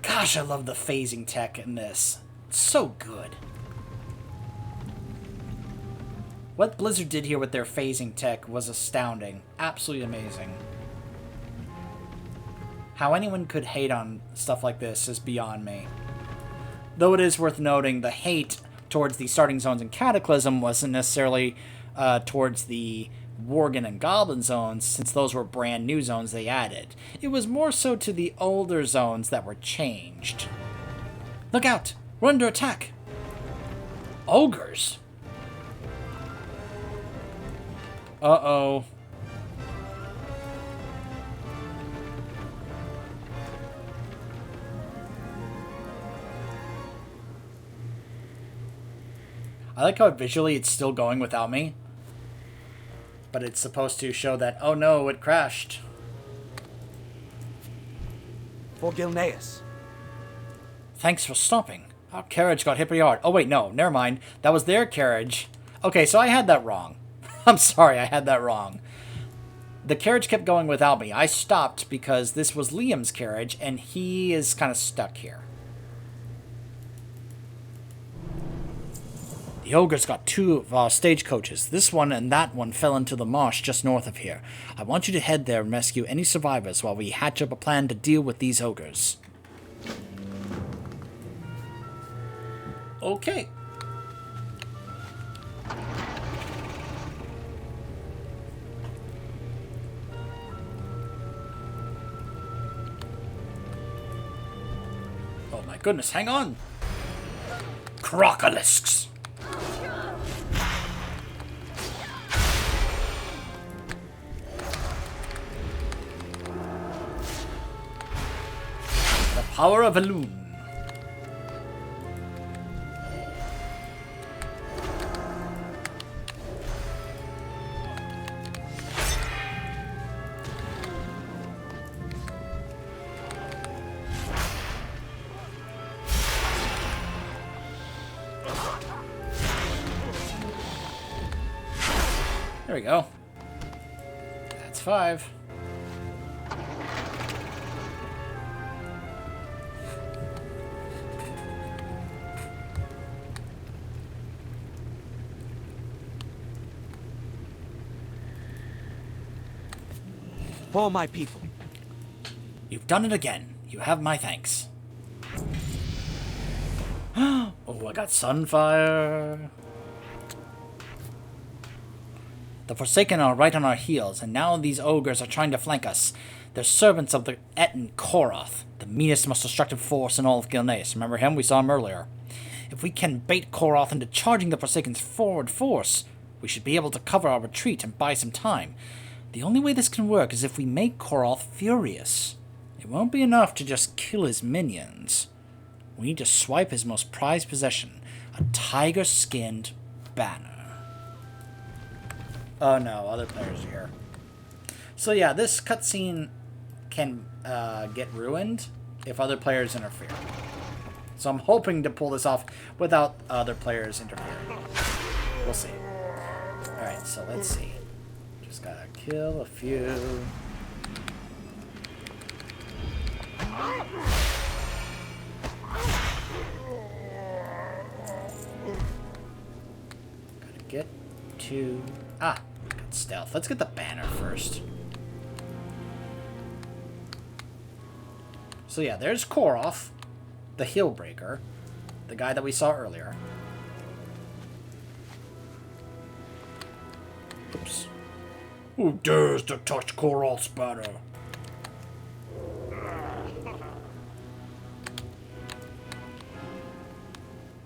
S1: Gosh, I love the phasing tech in this. It's so good. What Blizzard did here with their phasing tech was astounding. Absolutely amazing. How anyone could hate on stuff like this is beyond me. Though it is worth noting, the hate towards the starting zones in Cataclysm wasn't necessarily towards the Worgen and Goblin zones, since those were brand new zones they added. It was more so to the older zones that were changed. Look out! We're under attack! Ogres? Uh-oh. I like how visually it's still going without me. But it's supposed to show that, oh no, it crashed.
S7: For Gilneas.
S1: Thanks for stopping. Our carriage got hit pretty hard. Oh wait, no, never mind. That was their carriage. Okay, so I had that wrong. I'm sorry, I had that wrong. The carriage kept going without me. I stopped because this was Liam's carriage, and he is kind of stuck here. The ogres got two of our stagecoaches. This one and that one fell into the marsh just north of here. I want you to head there and rescue any survivors while we hatch up a plan to deal with these ogres. Okay. Oh my goodness, hang on! Crocolisk's! The power of a loon. There we go. That's 5.
S7: For my people.
S1: You've done it again. You have my thanks. Oh, I got Sunfire. The Forsaken are right on our heels, and now these ogres are trying to flank us. They're servants of the Etten Koroth, the meanest, most destructive force in all of Gilneas. Remember him? We saw him earlier. If we can bait Koroth into charging the Forsaken's forward force, we should be able to cover our retreat and buy some time. The only way this can work is if we make Koroth furious. It won't be enough to just kill his minions. We need to swipe his most prized possession, a tiger-skinned banner. Oh no, other players are here. So yeah, this cutscene can get ruined if other players interfere. So I'm hoping to pull this off without other players interfering. We'll see. Alright, so let's see. Just gotta kill a few. Gotta get to... Ah, got stealth. Let's get the banner first. So yeah, there's Koroth, the Hillbreaker, the guy that we saw earlier. Oops. Who dares to touch Koroth's banner?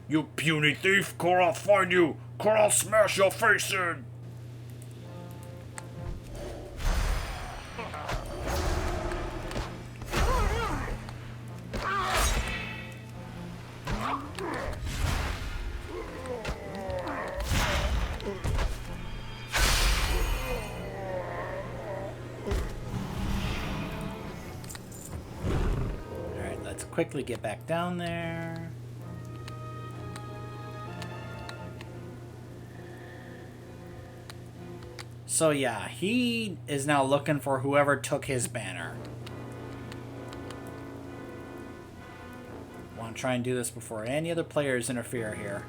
S1: You puny thief! Koroth find you! Koroth smash your face in! quickly get back down there. So yeah, he is now looking for whoever took his banner. Want to try and do this before any other players interfere here.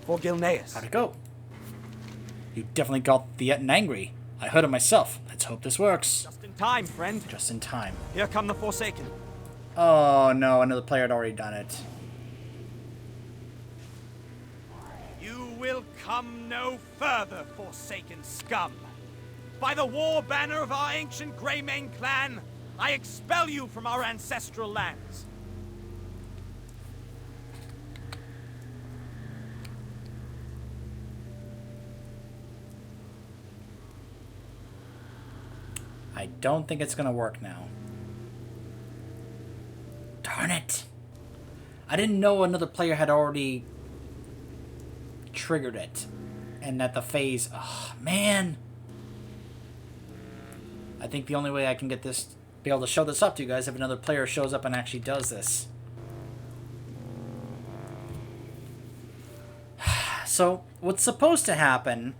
S7: For Gilneas.
S1: How'd it go? You definitely got the Etten angry. I heard it myself. Let's hope this works.
S7: Just in time, friend.
S1: Just in time.
S7: Here come the Forsaken.
S1: Oh no, another player had already done it.
S7: You will come no further, Forsaken scum. By the war banner of our ancient Greymane clan, I expel you from our ancestral lands.
S1: I don't think it's gonna work now. Darn it! I didn't know another player had already triggered it. And that the phase... Oh, man! I think the only way I can get this... be able to show this up to you guys if another player shows up and actually does this. So, what's supposed to happen...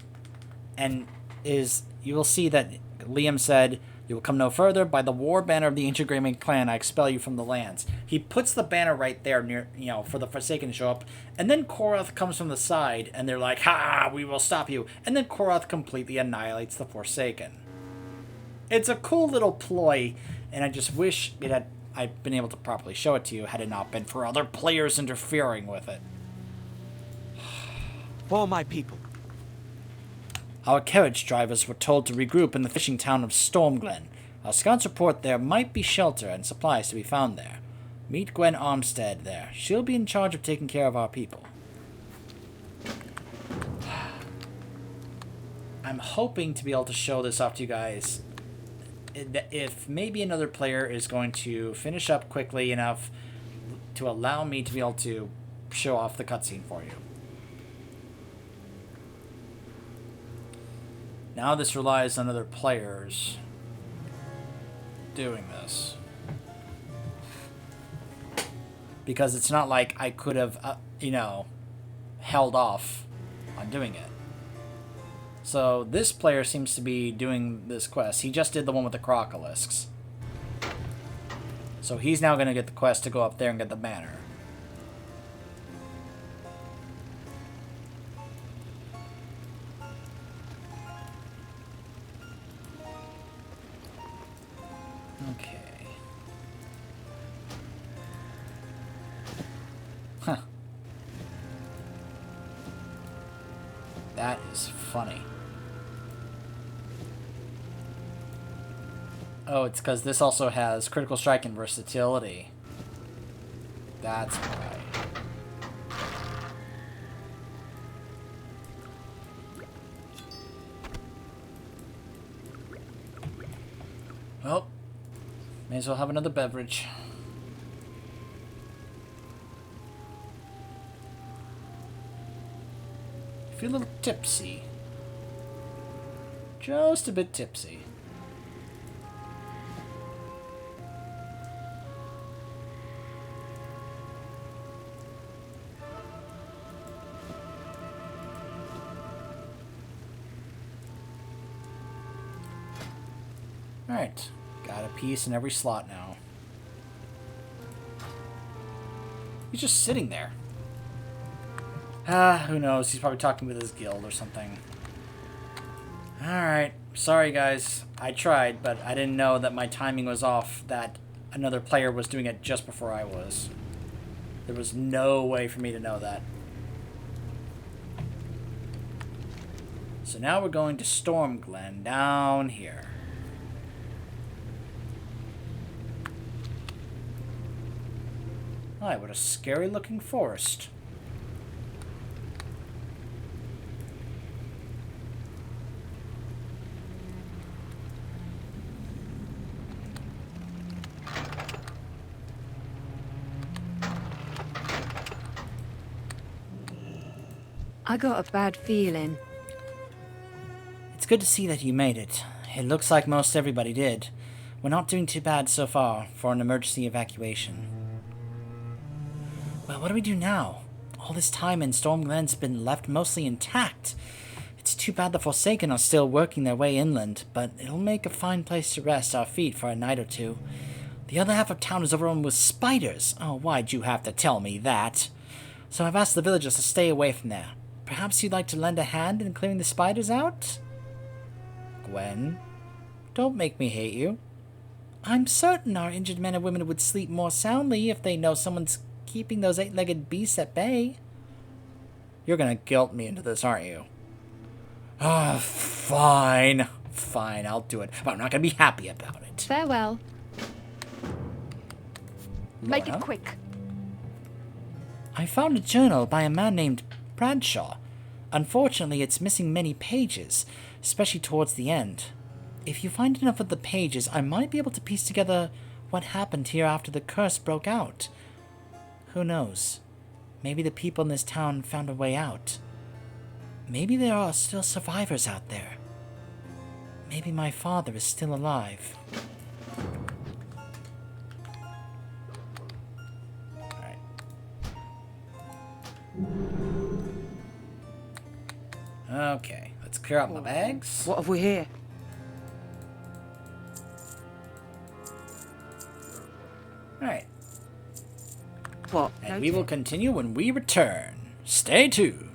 S1: and is... you will see that Liam said... You will come no further. By the war banner of the ancient Greymane clan, I expel you from the lands. He puts the banner right there near, for the Forsaken to show up. And then Koroth comes from the side, and they're like, ha, we will stop you. And then Koroth completely annihilates the Forsaken. It's a cool little ploy, and I just wish I'd been able to properly show it to you had it not been for other players interfering with it.
S7: For my people.
S1: Our carriage drivers were told to regroup in the fishing town of Stormglen. Our scouts report there might be shelter and supplies to be found there. Meet Gwen Armstead there. She'll be in charge of taking care of our people. I'm hoping to be able to show this off to you guys. If maybe another player is going to finish up quickly enough to allow me to be able to show off the cutscene for you. Now this relies on other players doing this. Because it's not like I could have, held off on doing it. So this player seems to be doing this quest. He just did the one with the crocolisks. So he's now going to get the quest to go up there and get the banner. Okay. Huh. That is funny. Oh, it's because this also has critical strike and versatility. That's why. Well, may as well have another beverage. Feel a little tipsy. Just a bit tipsy. Alright, got a piece in every slot now. He's just sitting there. Who knows? He's probably talking with his guild or something. Alright, sorry guys. I tried, but I didn't know that my timing was off, that another player was doing it just before I was. There was no way for me to know that. So now we're going to Stormglen down here. Hi, what a scary looking forest.
S3: I got a bad feeling.
S1: It's good to see that you made it. It looks like most everybody did. We're not doing too bad so far for an emergency evacuation. Well, what do we do now? All this time in Storm Glen's been left mostly intact. It's too bad the Forsaken are still working their way inland, but it'll make a fine place to rest our feet for a night or two. The other half of town is overrun with spiders. Oh, why'd you have to tell me that? So I've asked the villagers to stay away from there. Perhaps you'd like to lend a hand in clearing the spiders out? Gwen, don't make me hate you. I'm certain our injured men and women would sleep more soundly if they know someone's keeping those eight-legged beasts at bay. You're gonna guilt me into this, aren't you? Ah, fine. Fine, I'll do it. But I'm not gonna be happy about it.
S3: Farewell.
S8: Make
S1: Lorna?
S8: it quick.
S1: I found a journal by a man named Bradshaw. Unfortunately, it's missing many pages, especially towards the end. If you find enough of the pages, I might be able to piece together what happened here after the curse broke out. Who knows? Maybe the people in this town found a way out. Maybe there are still survivors out there. Maybe my father is still alive. Alright. Okay, let's clear out my bags.
S2: What have we here?
S1: Alright,
S2: What?
S1: and we will continue when we return. Stay tuned.